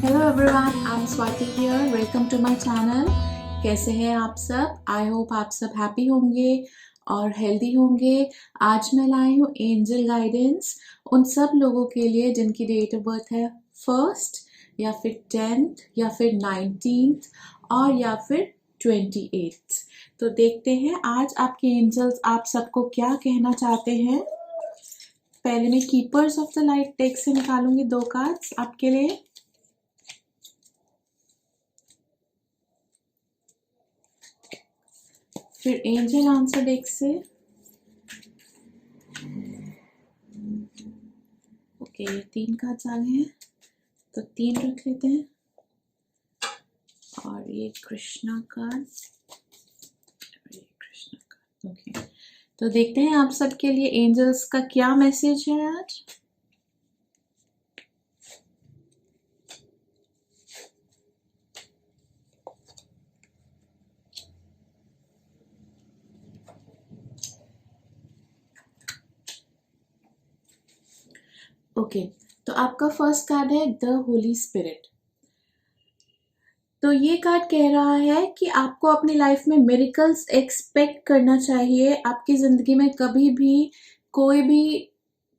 Hello everyone, I am Swati here. Welcome to my channel. कैसे हैं आप सब? आई होप आप सब हैप्पी होंगे और हेल्दी होंगे। आज मैं लाई हूँ एंजल गाइडेंस उन सब लोगों के लिए जिनकी डेट ऑफ बर्थ है 1st या फिर 10th या फिर 19th और या फिर 28th। तो देखते हैं आज आपके एंजल्स आप सबको क्या कहना चाहते हैं। पहले मैं keepers of the light deck से निकालूंगी 2 कार्ड्स आपके लिए। फिर एंजल आंसर डेक से। ओके, 3 कार्ड्स आ गए हैं तो 3 रख लेते हैं। और ये कृष्णा कार्ड, ओके। तो देखते हैं आप सबके लिए एंजल्स का क्या मैसेज है आज। ओके, तो आपका फर्स्ट कार्ड है द होली स्पिरिट। तो ये कार्ड कह रहा है कि आपको अपनी लाइफ में मिरेकल्स एक्सपेक्ट करना चाहिए। आपकी जिंदगी में कभी भी कोई भी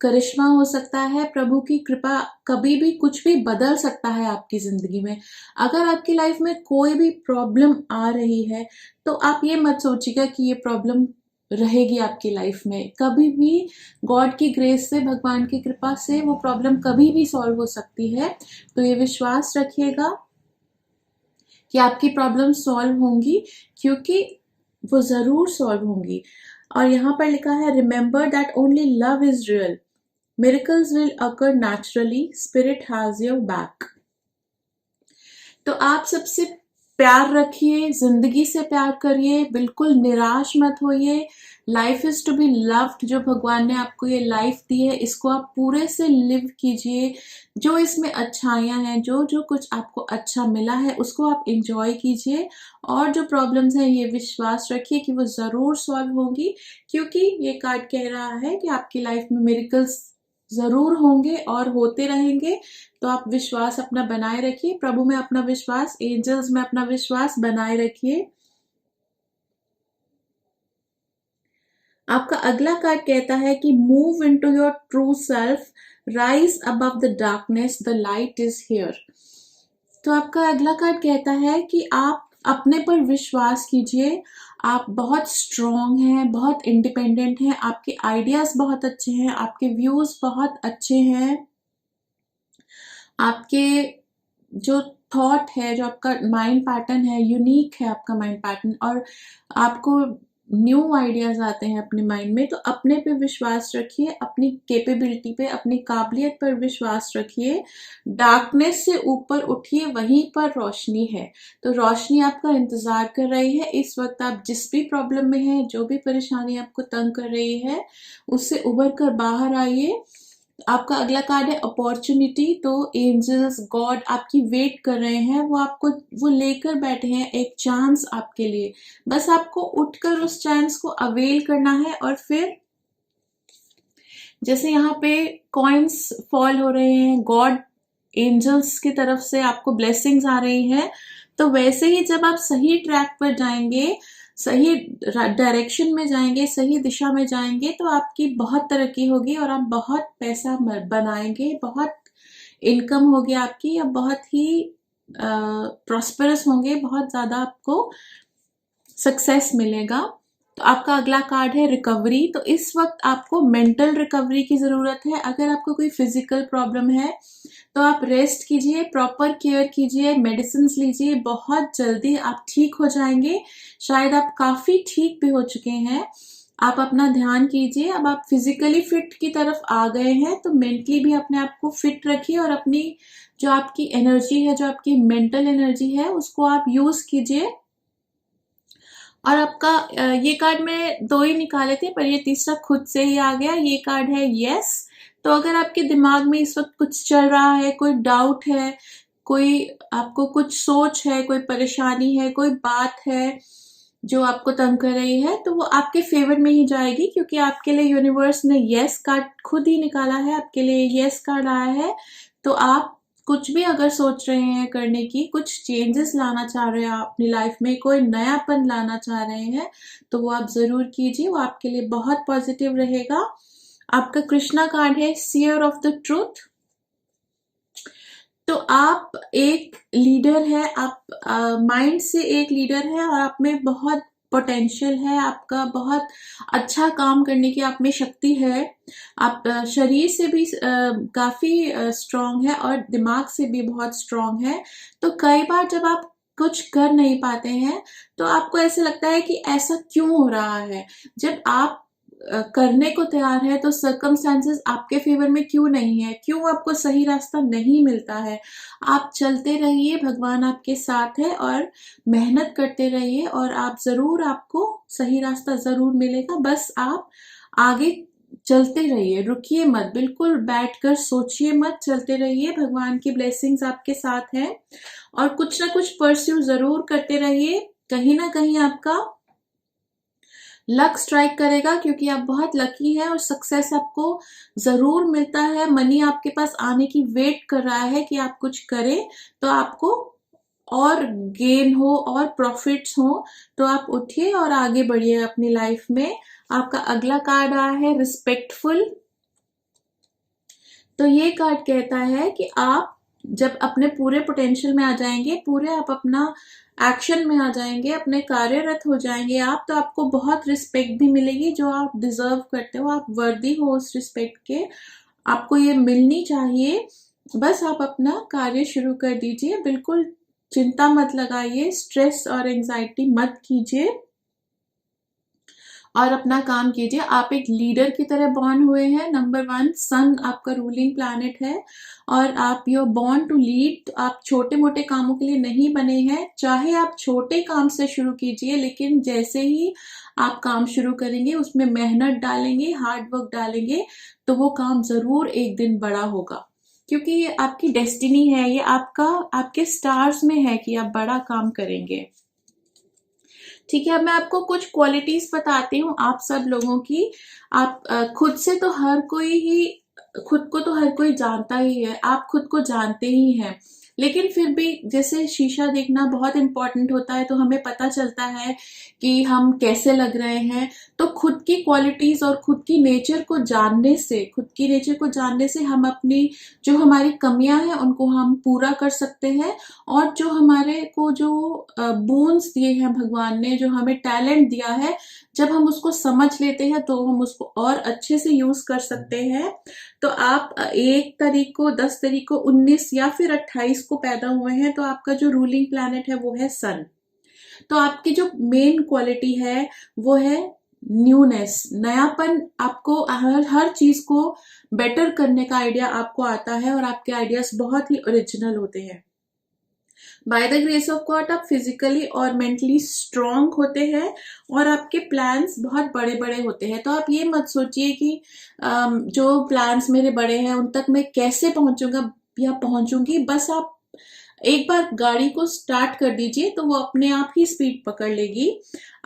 करिश्मा हो सकता है, प्रभु की कृपा, कभी भी कुछ भी बदल सकता है आपकी जिंदगी में। अगर आपकी लाइफ में कोई भी प्रॉब्लम आ रही है तो आप ये मत सोचिएगा कि ये प्रॉब्लम रहेगी आपकी लाइफ में। कभी भी गॉड की ग्रेस से, भगवान की कृपा से वो प्रॉब्लम कभी भी सॉल्व हो सकती है। तो ये विश्वास रखिएगा कि आपकी प्रॉब्लम सॉल्व होंगी, क्योंकि वो जरूर सॉल्व होंगी। और यहाँ पर लिखा है remember that only love is real, miracles will occur naturally, spirit has your back. तो आप सबसे प्यार रखिए, जिंदगी से प्यार करिए, बिल्कुल निराश मत होइए। Life is to be loved. जो भगवान ने आपको ये लाइफ दी है, इसको आप पूरे से लिव कीजिए। जो इसमें अच्छाइयां हैं, जो जो कुछ आपको अच्छा मिला है, उसको आप इंजॉय कीजिए। और जो प्रॉब्लम्स हैं, ये विश्वास रखिए कि वो जरूर सॉल्व होंगी, क्योंकि ये कार्ड कह रहा है कि आपकी लाइफ में मिरेकल्स जरूर होंगे और होते रहेंगे। तो आप विश्वास अपना बनाए रखिए, प्रभु में अपना विश्वास, एंजल्स में अपना विश्वास बनाए रखिए। आपका अगला कार्ड कहता है कि move into your true self, rise above the darkness, the light is here. तो आपका अगला कार्ड कहता है कि आप अपने पर विश्वास कीजिए। आप बहुत स्ट्रॉन्ग हैं, बहुत इंडिपेंडेंट हैं, आपके आइडियाज बहुत अच्छे हैं, आपके व्यूज बहुत अच्छे हैं। आपके जो थॉट है, जो आपका माइंड पैटर्न है, यूनिक है आपका माइंड पैटर्न, और आपको न्यू आइडियाज आते हैं अपने माइंड में। तो अपने पे विश्वास रखिए, अपनी कैपेबिलिटी पे, अपनी काबिलियत पर विश्वास रखिए। डार्कनेस से ऊपर उठिए, वहीं पर रोशनी है। तो रोशनी आपका इंतजार कर रही है। इस वक्त आप जिस भी प्रॉब्लम में हैं, जो भी परेशानी आपको तंग कर रही है, उससे उभर कर बाहर आइए। आपका अगला कार्ड है अपॉर्चुनिटी। तो एंजल्स, गॉड आपकी वेट कर रहे हैं, वो लेकर बैठे हैं एक चांस आपके लिए। बस आपको उठकर उस चांस को अवेल करना है। और फिर जैसे यहाँ पे कॉइन्स फॉल हो रहे हैं, गॉड एंजल्स की तरफ से आपको ब्लेसिंग्स आ रही हैं, तो वैसे ही जब आप सही ट्रैक पर जाएंगे, सही डायरेक्शन में जाएंगे, सही दिशा में जाएंगे, तो आपकी बहुत तरक्की होगी और आप बहुत पैसा बनाएंगे, बहुत इनकम होगी आपकी, आप बहुत ही प्रॉस्पेरस होंगे, बहुत ज्यादा आपको सक्सेस मिलेगा। तो आपका अगला कार्ड है रिकवरी। तो इस वक्त आपको मेंटल रिकवरी की जरूरत है। अगर आपको कोई फिजिकल प्रॉब्लम है तो आप रेस्ट कीजिए, प्रॉपर केयर कीजिए, मेडिसिन लीजिए, बहुत जल्दी आप ठीक हो जाएंगे। शायद आप काफी ठीक भी हो चुके हैं। आप अपना ध्यान कीजिए। अब आप फिजिकली फिट की तरफ आ गए हैं, तो मेंटली भी अपने आप को फिट रखिए और अपनी जो आपकी एनर्जी है, जो आपकी मेंटल एनर्जी है, उसको आप यूज कीजिए। और आपका ये कार्ड में 2 ही निकाले थे, पर ये तीसरा खुद से ही आ गया। ये कार्ड है यस। तो अगर आपके दिमाग में इस वक्त कुछ चल रहा है, कोई डाउट है, कोई आपको कुछ सोच है, कोई परेशानी है, कोई बात है जो आपको तंग कर रही है, तो वो आपके फेवर में ही जाएगी, क्योंकि आपके लिए यूनिवर्स ने यस कार्ड खुद ही निकाला है, आपके लिए यस कार्ड आया है। तो आप कुछ भी अगर सोच रहे हैं करने की, कुछ चेंजेस लाना चाह रहे हैं आप अपनी लाइफ में, कोई नयापन लाना चाह रहे हैं, तो वो आप ज़रूर कीजिए, वो आपके लिए बहुत पॉजिटिव रहेगा। आपका कृष्णा कार्ड है सीयर ऑफ द ट्रूथ। तो आप एक लीडर है, आप माइंड से एक लीडर है और आप में बहुत पोटेंशियल है, आपका बहुत अच्छा काम करने की आप में शक्ति है। आप शरीर से भी काफ़ी स्ट्रांग है और दिमाग से भी बहुत स्ट्रांग है। तो कई बार जब आप कुछ कर नहीं पाते हैं तो आपको ऐसे लगता है कि ऐसा क्यों हो रहा है। जब आप करने को तैयार है तो सर्कमस्टेंसेस आपके फेवर में क्यों नहीं है, क्यों आपको सही रास्ता नहीं मिलता है। आप चलते रहिए, भगवान आपके साथ है और मेहनत करते रहिए और आप ज़रूर, आपको सही रास्ता ज़रूर मिलेगा। बस आप आगे चलते रहिए, रुकिए मत, बिल्कुल बैठकर सोचिए मत, चलते रहिए। भगवान की ब्लेसिंग्स आपके साथ हैं और कुछ ना कुछ परस्यू ज़रूर करते रहिए। कहीं ना कहीं आपका लक स्ट्राइक करेगा, क्योंकि आप बहुत लकी हैं और सक्सेस आपको ज़रूर मिलता है। मनी आपके पास आने की वेट कर रहा है कि आप कुछ करें, तो आपको और गेन हो और प्रॉफिट्स हो। तो आप उठिए और आगे बढ़िए अपनी लाइफ में। आपका अगला कार्ड आया है रिस्पेक्टफुल। तो ये कार्ड कहता है कि आप जब अपने पूरे पोटेंशियल में आ जाएंगे, पूरे आप अपना एक्शन में आ जाएंगे, अपने कार्यरत हो जाएंगे आप, तो आपको बहुत रिस्पेक्ट भी मिलेगी जो आप डिजर्व करते हो। आप वर्दी हो उस रिस्पेक्ट के, आपको ये मिलनी चाहिए। बस आप अपना कार्य शुरू कर दीजिए, बिल्कुल चिंता मत लगाइए, स्ट्रेस और एंजाइटी मत कीजिए और अपना काम कीजिए। आप एक लीडर की तरह बॉर्न हुए हैं। नंबर 1, सन आपका रूलिंग प्लैनेट है और आप यू बॉर्न टू लीड। आप छोटे मोटे कामों के लिए नहीं बने हैं। चाहे आप छोटे काम से शुरू कीजिए, लेकिन जैसे ही आप काम शुरू करेंगे, उसमें मेहनत डालेंगे, हार्ड वर्क डालेंगे, तो वो काम जरूर एक दिन बड़ा होगा, क्योंकि ये आपकी डेस्टिनी है, ये आपका, आपके स्टार्स में है कि आप बड़ा काम करेंगे। ठीक है, अब मैं आपको कुछ क्वालिटीज बताती हूँ आप सब लोगों की। आप खुद से तो हर कोई ही, खुद को तो हर कोई जानता ही है, आप खुद को जानते ही हैं, लेकिन फिर भी जैसे शीशा देखना बहुत इंपॉर्टेंट होता है, तो हमें पता चलता है कि हम कैसे लग रहे हैं। तो खुद की क्वालिटीज और खुद की नेचर को जानने से, खुद की नेचर को जानने से हम अपनी जो हमारी कमियां हैं उनको हम पूरा कर सकते हैं, और जो हमारे को जो बोन्स दिए हैं भगवान ने, जो हमें टैलेंट दिया है, जब हम उसको समझ लेते हैं तो हम उसको और अच्छे से यूज कर सकते हैं। तो आप 1 तारीख को, 10 तारीख को, 19 या फिर 28 को पैदा हुए हैं, तो आपका जो रूलिंग प्लैनेट है वो है सन। तो आपकी जो मेन क्वालिटी है वो है न्यूनेस, नयापन। आपको हर चीज को बेटर करने का आइडिया आपको आता है और आपके आइडियाज बहुत ही ओरिजिनल होते हैं। By the grace of God आप फिजिकली और मेंटली स्ट्रांग होते हैं और आपके प्लान्स बहुत बड़े बड़े होते हैं। तो आप ये मत सोचिए कि जो प्लान्स मेरे बड़े हैं उन तक मैं कैसे पहुंचूंगा या पहुंचूंगी। बस आप एक बार गाड़ी को स्टार्ट कर दीजिए तो वो अपने आप ही स्पीड पकड़ लेगी।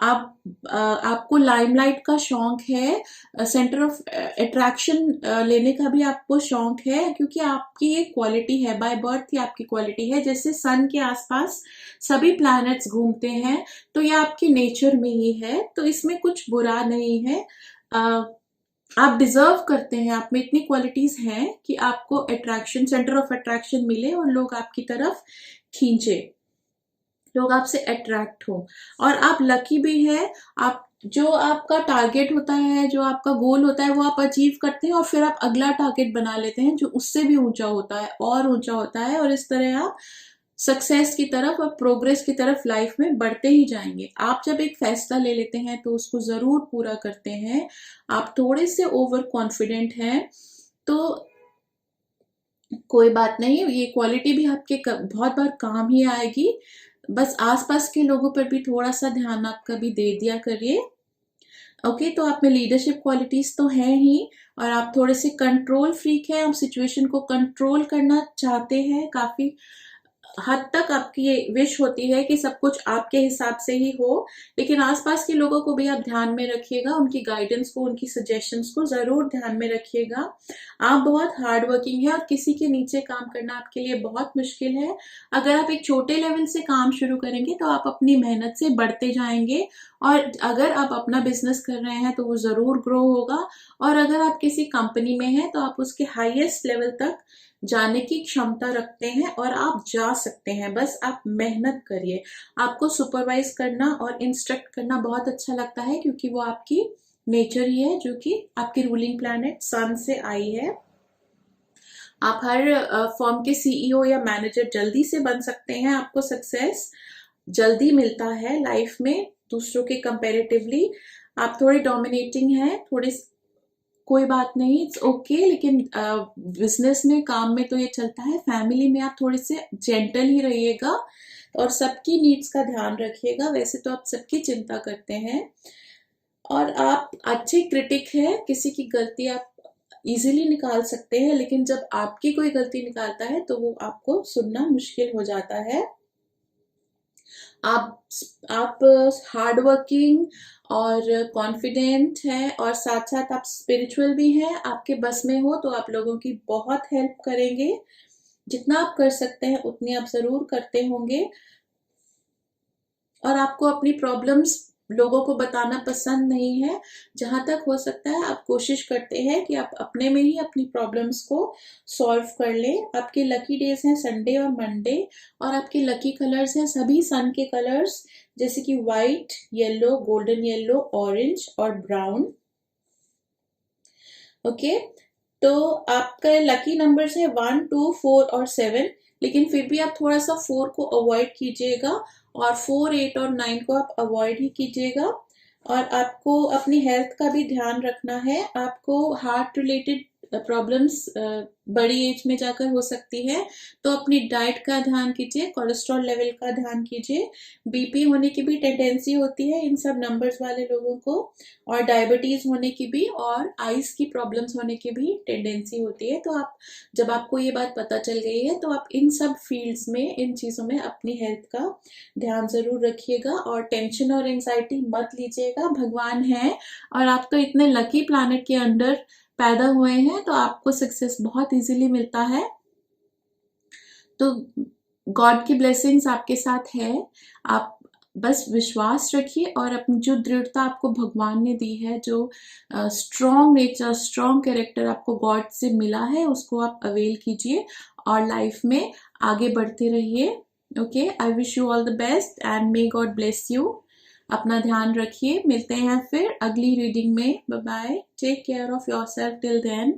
आपको लाइमलाइट का शौक है, सेंटर ऑफ अट्रैक्शन लेने का भी आपको शौक है, क्योंकि आपकी ये क्वालिटी है, बाय बर्थ ही आपकी क्वालिटी है। जैसे सन के आसपास सभी प्लैनेट्स घूमते हैं, तो ये आपकी नेचर में ही है, तो इसमें कुछ बुरा नहीं है। आप डिजर्व करते हैं, आप में इतनी क्वालिटीज हैं कि आपको अट्रैक्शन, सेंटर ऑफ अट्रैक्शन मिले और लोग आपकी तरफ खींचे, लोग आपसे अट्रैक्ट हो। और आप लकी भी है, आप जो आपका टारगेट होता है, जो आपका गोल होता है, वो आप अचीव करते हैं और फिर आप अगला टारगेट बना लेते हैं जो उससे भी ऊंचा होता है और ऊंचा होता है, और इस तरह आप सक्सेस की तरफ और प्रोग्रेस की तरफ लाइफ में बढ़ते ही जाएंगे। आप जब एक फैसला ले लेते हैं तो उसको जरूर पूरा करते हैं। आप थोड़े से ओवर कॉन्फिडेंट हैं तो कोई बात नहीं, ये क्वालिटी भी आपके बहुत बार काम ही आएगी। बस आसपास के लोगों पर भी थोड़ा सा ध्यान आप कभी दे दिया करिए। ओके, तो आप में लीडरशिप क्वालिटीज तो हैं ही, और आप थोड़े से कंट्रोल फ्रीक हैं, आप सिचुएशन को कंट्रोल करना चाहते हैं, काफी हद तक आपकी ये विश होती है कि सब कुछ आपके हिसाब से ही हो, लेकिन आसपास के लोगों को भी आप ध्यान में रखिएगा, उनकी गाइडेंस को, उनकी सजेशंस को जरूर ध्यान में रखिएगा। आप बहुत हार्ड वर्किंग है और किसी के नीचे काम करना आपके लिए बहुत मुश्किल है। अगर आप एक छोटे लेवल से काम शुरू करेंगे तो आप अपनी मेहनत से बढ़ते जाएंगे, और अगर आप अपना बिजनेस कर रहे हैं तो वो जरूर ग्रो होगा, और अगर आप किसी कंपनी में हैं तो आप उसके हाईएस्ट लेवल तक जाने की क्षमता रखते हैं और आप जा सकते हैं। बस आप मेहनत करिए। आपको सुपरवाइज करना और इंस्ट्रक्ट करना बहुत अच्छा लगता है, क्योंकि वो आपकी नेचर ही है, जो कि आपकी रूलिंग प्लैनेट सन से आई है। आप हर फर्म के सीईओ या मैनेजर जल्दी से बन सकते हैं। आपको सक्सेस जल्दी मिलता है लाइफ में दूसरों के कंपैरेटिवली। आप थोड़े डोमिनेटिंग हैं, थोड़े, कोई बात नहीं, इट्स ओके, लेकिन बिजनेस में, काम में तो ये चलता है। फैमिली में आप थोड़े से जेंटल ही रहिएगा और सबकी नीड्स का ध्यान रखिएगा। वैसे तो आप सबकी चिंता करते हैं और आप अच्छे क्रिटिक हैं। किसी की गलती आप इजीली निकाल सकते हैं, लेकिन जब आपकी कोई गलती निकालता है तो वो आपको सुनना मुश्किल हो जाता है। आप आप हार्ड वर्किंग और कॉन्फिडेंट है, और साथ साथ आप स्पिरिचुअल भी हैं। आपके बस में हो तो आप लोगों की बहुत हेल्प करेंगे। जितना आप कर सकते हैं उतनी आप जरूर करते होंगे, और आपको अपनी प्रॉब्लम्स लोगों को बताना पसंद नहीं है। जहां तक हो सकता है आप कोशिश करते हैं कि आप अपने में ही अपनी प्रॉब्लम्स को सॉल्व कर लें। आपके लकी डेज हैं संडे और मंडे, और आपके लकी कलर्स हैं सभी सन के कलर्स, जैसे कि white, yellow, golden yellow, orange और ब्राउन। ओके, तो आपका लकी नंबर्स है 1, 2, 4 और 7, लेकिन फिर भी आप थोड़ा सा 4 को अवॉइड कीजिएगा, और 4, 8 और 9 को आप अवॉइड ही कीजिएगा। और आपको अपनी हेल्थ का भी ध्यान रखना है। आपको हार्ट रिलेटेड प्रॉब्लम्स बड़ी एज में जाकर हो सकती है, तो अपनी डाइट का ध्यान कीजिए, कोलेस्ट्रॉल लेवल का ध्यान कीजिए। बीपी होने की भी टेंडेंसी होती है इन सब नंबर्स वाले लोगों को, और डायबिटीज होने की भी, और आइज की प्रॉब्लम्स होने की भी टेंडेंसी होती है। तो आप, जब आपको ये बात पता चल गई है, तो आप इन सब फील्ड्स में, इन चीजों में अपनी हेल्थ का ध्यान जरूर रखिएगा, और टेंशन और एंजाइटी मत लीजिएगा। भगवान है, और आप तो इतने लकी प्लैनेट के अंडर पैदा हुए हैं, तो आपको सक्सेस बहुत इजीली मिलता है। तो गॉड की ब्लेसिंग्स आपके साथ है। आप बस विश्वास रखिए, और अपनी जो दृढ़ता आपको भगवान ने दी है, जो स्ट्रॉन्ग नेचर, स्ट्रॉन्ग कैरेक्टर आपको गॉड से मिला है, उसको आप अवेल कीजिए और लाइफ में आगे बढ़ते रहिए। Okay, I wish you all the best and may God bless you. अपना ध्यान रखिए। मिलते हैं फिर अगली रीडिंग में। Bye bye, take care of yourself till then.